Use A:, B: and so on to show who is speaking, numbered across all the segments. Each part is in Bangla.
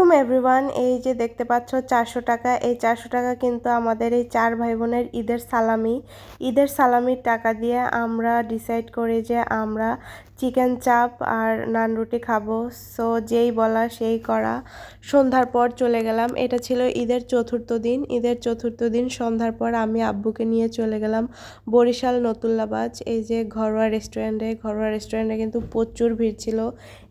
A: আলাইকুম এভরিওয়ান। এই যে দেখতে পাচ্ছ 400 টাকা, এই 400 টাকা কিন্তু আমাদের এই 4 ভাই বোনের ঈদের সালামির টাকা দিয়ে আমরা ডিসাইড করি যে আমরা চিকেন চাপ আর নান রুটি খাবো। সো যেই বলা সেই করা, সন্ধ্যার পর চলে গেলাম। এটা ছিল ঈদের চতুর্থ দিন সন্ধ্যার পর আমি আব্বুকে নিয়ে চলে গেলাম বরিশাল নতুল্লাবাজ এই যে ঘরোয়া রেস্টুরেন্টে কিন্তু প্রচুর ভিড় ছিল।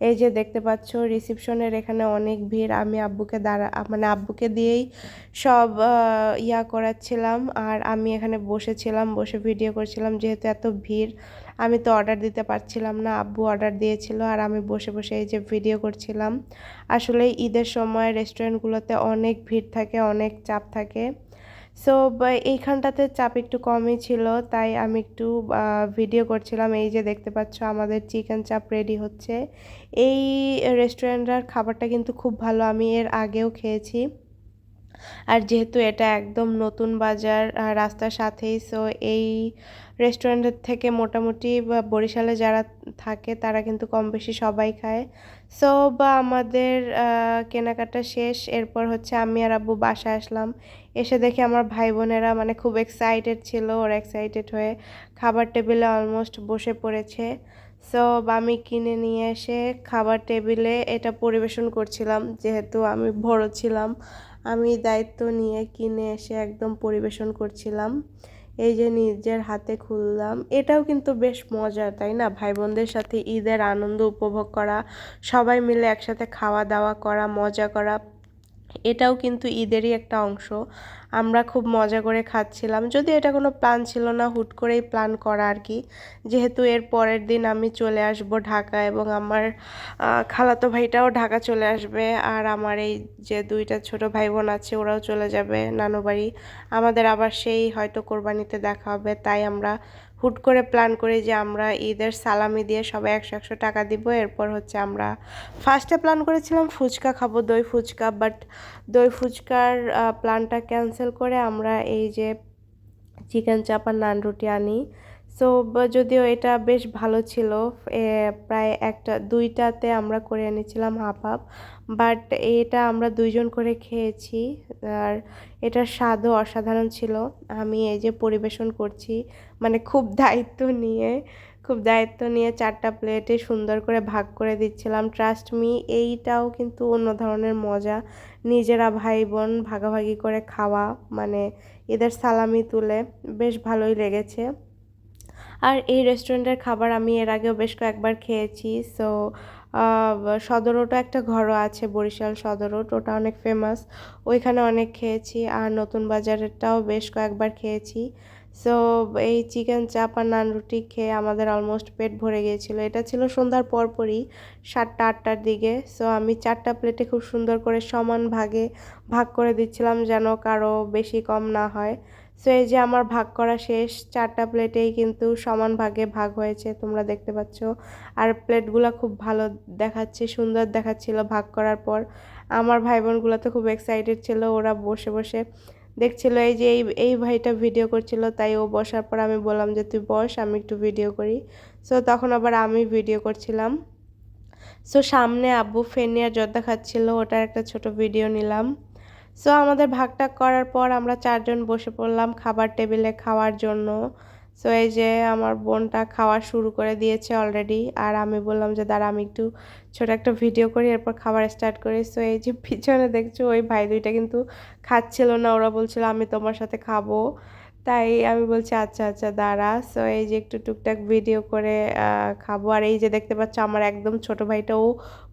A: এই যে দেখতে পাচ্ছ রিসেপশনের এখানে অনেক ভিড়। আমি আব্বুকে দিয়েই সব করাচ্ছিলাম, আর আমি এখানে বসেছিলাম, বসে ভিডিও করছিলাম। যেহেতু এত ভিড় আমি তো অর্ডার দিতে পারছিলাম না, আব্বু অর্ডার দিয়েছিল আর আমি বসে বসে এই যে ভিডিও করছিলাম। আসলে ঈদের সময় রেস্টুরেন্টগুলোতে অনেক ভিড় থাকে, অনেক চাপ থাকে। সো এইখানটাতে চাপ একটু কমই ছিল, তাই আমি একটু ভিডিও করছিলাম। এই যে দেখতে পাচ্ছ আমাদের চিকেন চাপ রেডি হচ্ছে। এই রেস্টুরেন্টের খাবারটা কিন্তু খুব ভালো, আমি এর আগেও খেয়েছি। আর যেহেতু এটা একদম নতুন বাজার রাস্তার সাথেই, সো এই রেস্টুরেন্টের থেকে মোটামুটি বরিশালে যারা থাকে তারা কিন্তু কম বেশি সবাই খায়। সো আমাদের কেনাকাটা শেষ। এরপর হচ্ছে আমি আর আব্বু বাসায় আসলাম। এসে দেখি আমার ভাই বোনেরা মানে খুব এক্সাইটেড ছিল, ওরা এক্সাইটেড হয়ে খাবার টেবিলে অলমোস্ট বসে পড়েছে। সো আমি কিনে নিয়ে এসে খাবার টেবিলে এটা পরিবেশন করছিলাম। যেহেতু আমি বড় ছিলাম, আমি দায়িত্ব নিয়ে কিনে এসে একদম পরিবেশন করছিলাম। এই যে নিজের হাতে খুললাম, এটাও কিন্তু বেশ মজার, তাই না? ভাই বোনদের সাথে ঈদের আনন্দ উপভোগ করা, সবাই মিলে একসাথে খাওয়া দাওয়া করা, মজা করা, এটাও কিন্তু ঈদেরই একটা অংশ। আমরা খুব মজা করে খাচ্ছিলাম, যদি এটা কোনো প্ল্যান ছিল না, হুট করেই প্ল্যান করা আর কি। যেহেতু এর পরের দিন আমি চলে আসব ঢাকা, এবং আমার খালাতো ভাইটাও ঢাকা চলে আসবে, আর আমার এই যে দুইটা ছোট ভাই বোন আছে ওরাও চলে যাবে নানু বাড়ি। আমাদের আবার সেই হয়তো কোরবানিতে দেখা হবে, তাই আমরা হুট করে প্ল্যান করি যে আমরা ঈদের সালামি দিয়ে সবাই 100 টাকা দিব। এরপর হচ্ছে আমরা ফার্স্টে প্ল্যান করেছিলাম ফুচকা খাবো, দই ফুচকা, বাট দই ফুচকার প্ল্যানটা ক্যান্সেল করে আমরা এই যে চিকেন চাপ আর নান রুটি আনি। সো যদিও এটা বেশ ভালো ছিল, প্রায় দুইটাতে আমরা করে এনেছিলাম হাফ হাফ, বাট এটা আমরা দুইজন করে খেয়েছি, আর এটার স্বাদও অসাধারণ ছিল। আমি এই যে পরিবেশন করছি, মানে খুব দায়িত্ব নিয়ে 4টা প্লেটে সুন্দর করে ভাগ করে দিচ্ছিলাম। ট্রাস্ট মি, এইটাও কিন্তু অন্য ধরনের মজা, নিজেরা ভাই বোন ভাগাভাগি করে খাওয়া, মানে এদের সালামি তুলে বেশ ভালোই লেগেছে। আর এই রেস্টুরেন্টের খাবার আমি এর আগেও বেশ কয়েকবার খেয়েছি। সো সদর রোডও একটা ঘরও আছে, বরিশাল সদর রোড, ওটা অনেক ফেমাস, ওইখানে অনেক খেয়েছি। আর নতুন বাজারেরটাও বেশ কয়েকবার খেয়েছি। সো এই চিকেন চাপ আর নান রুটি খেয়ে আমাদের অলমোস্ট পেট ভরে গিয়েছিলো। এটা ছিল সন্ধ্যার পরপরই, 7টা-8টার দিকে। সো আমি 4টা প্লেটে খুব সুন্দর করে সমান ভাগে ভাগ করে দিচ্ছিলাম, যেন কারো বেশি কম না হয়। সো এই যে আমার ভাগ করা শেষ, 4টা প্লেটেই কিন্তু সমান ভাগে ভাগ হয়েছে, তোমরা দেখতে পাচ্ছ। আর প্লেটগুলো খুব ভালো দেখাচ্ছে, সুন্দর দেখাচ্ছিল ভাগ করার পর। আমার ভাই বোনগুলো তো খুব এক্সাইটেড ছিল, ওরা বসে বসে দেখছিল। এই যে এই ভাইটা ভিডিও করছিল, তাই ও বসার পর আমি বললাম যে তুই বস, আমি একটু ভিডিও করি। সো তখন আবার আমি ভিডিও করছিলাম। সো সামনে আব্বু ফেনি আর জর্দা খাচ্ছিল, ওটার একটা ছোট ভিডিও নিলাম। সো আমাদের ভাগটাগ করার পর আমরা 4জন বসে পড়লাম খাবার টেবিলে খাওয়ার জন্য। সো এই যে আমার বোনটা খাওয়া শুরু করে দিয়েছে অলরেডি, আর আমি বললাম যে দাঁড়া আমি একটু ছোট একটা ভিডিও করি, এরপর খাবার স্টার্ট করি। সো এই যে পিছনে দেখছো ওই ভাই দুইটা কিন্তু খাচ্ছিল না, ওরা বলছিল আমি তোমার সাথে খাবো, তাই আমি বলছি আচ্ছা আচ্ছা দাঁড়া। সো এই যে একটু টুকটাক ভিডিও করে খাবো। আর এই যে দেখতে পাচ্ছ আমার একদম ছোট ভাইটাও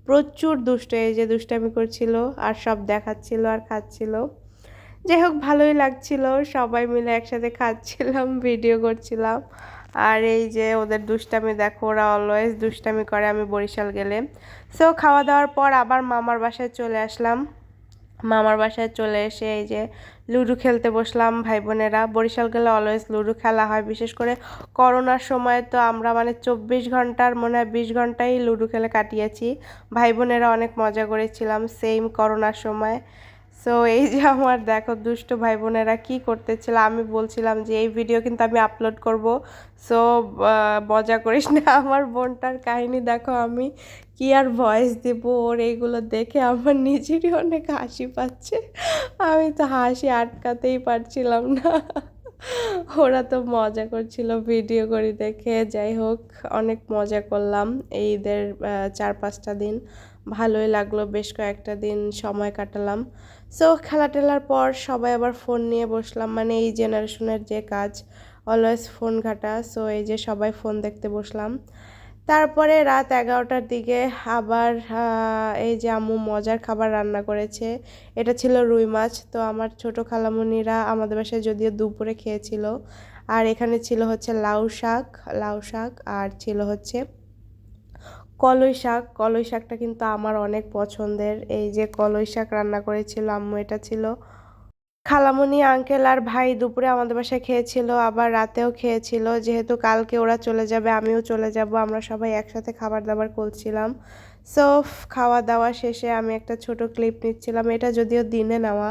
A: প্রচুর দুষ্ট, এই যে দুষ্টামি করছিল আর সব দেখাচ্ছিল আর খাচ্ছিল। যাই হোক ভালোই লাগছিল, সবাই মিলে একসাথে খাচ্ছিলাম, ভিডিও করছিলাম। আর এই যে ওদের দুষ্টামি দেখো, ওরা অলওয়েজ দুষ্টামি করে আমি বরিশাল গেলে। সো খাওয়া দাওয়ার পর আবার মামার বাসায় চলে আসলাম। মামার বাসায় চলে এসে এই যে লুডো খেলতে বসলাম ভাই বোনেরা। বরিশাল গেলে অলওয়েজ লুডো খেলা হয়, বিশেষ করে করোনার সময় তো আমরা মানে 24 ঘন্টার মনে হয় 20 ঘন্টাই লুডো খেলে কাটিয়েছি। ভাই বোনেরা অনেক মজা করেছিলাম সেম করোনার সময়। সো এই যে আমার দেখো দুষ্ট ভাই বোনেরা কী করতেছিল, আমি বলছিলাম যে এই ভিডিও কিন্তু আমি আপলোড করব, সো মজা করিস না। আমার বোনটার কাহিনী দেখো আমি কি আর ভয়েস দেব, ওর এইগুলো দেখে আমার নিজেরই অনেক হাসি পাচ্ছে। আমি তো হাসি আটকাতেই পারছিলাম না। ওরা তো মজা করছিল ভিডিও করে দেখে। যাই হোক, অনেক মজা করলাম এই ঈদের 4-5টা দিন। ভালোই লাগলো, বেশ কয়েকটা দিন সময় কাটালাম। সো খেলা টেলার পর সবাই আবার ফোন নিয়ে বসলাম, মানে এই জেনারেশনের যে কাজ, অলওয়েজ ফোন ঘাটা। সো এই যে সবাই ফোন দেখতে বসলাম। তারপরে রাত 11টার দিকে আবার এই যে আম্মু মজার খাবার রান্না করেছে। এটা ছিল রুই মাছ। তো আমার ছোট খালামণিরা আমাদের বাসায় যদিও দুপুরে খেয়েছিল। আর এখানে ছিল হচ্ছে লাউ শাক আর ছিল হচ্ছে কলই শাকটা কিন্তু আমার অনেক পছন্দের। এই যে কলই শাক রান্না করেছিল আম্মু, এটা ছিল। খালামণি আঙ্কেল আর ভাই দুপুরে আমাদের বাসায় খেয়েছিল, আবার রাতেও খেয়েছিল। যেহেতু কালকে ওরা চলে যাবে, আমিও চলে যাব, আমরা সবাই একসাথে খাবার দাবার করছিলাম। সো খাওয়া দাওয়া শেষে আমি একটা ছোট ক্লিপ নিচ্ছিলাম, এটা যদিও দিনে নেওয়া,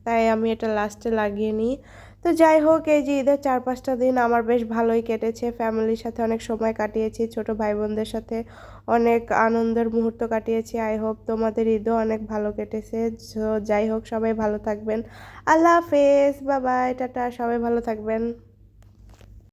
A: তাই আমি এটা লাস্টে লাগিয়ে নিই। তো যাই হোক, এই যে ঈদের 4-5টা দিন আমার বেশ ভালোই কেটেছে। ফ্যামিলির সাথে অনেক সময় কাটিয়েছি, ছোট ভাই বোনদের সাথে অনেক আনন্দের মুহূর্ত কাটিয়েছি। আই হোপ তোমাদের ঈদও অনেক ভালো কেটেছে। যাই হোক, সবাই ভালো থাকবেন। আল্লাহ হাফেজ, বাই বাই, টাটা, সবাই ভালো থাকবেন।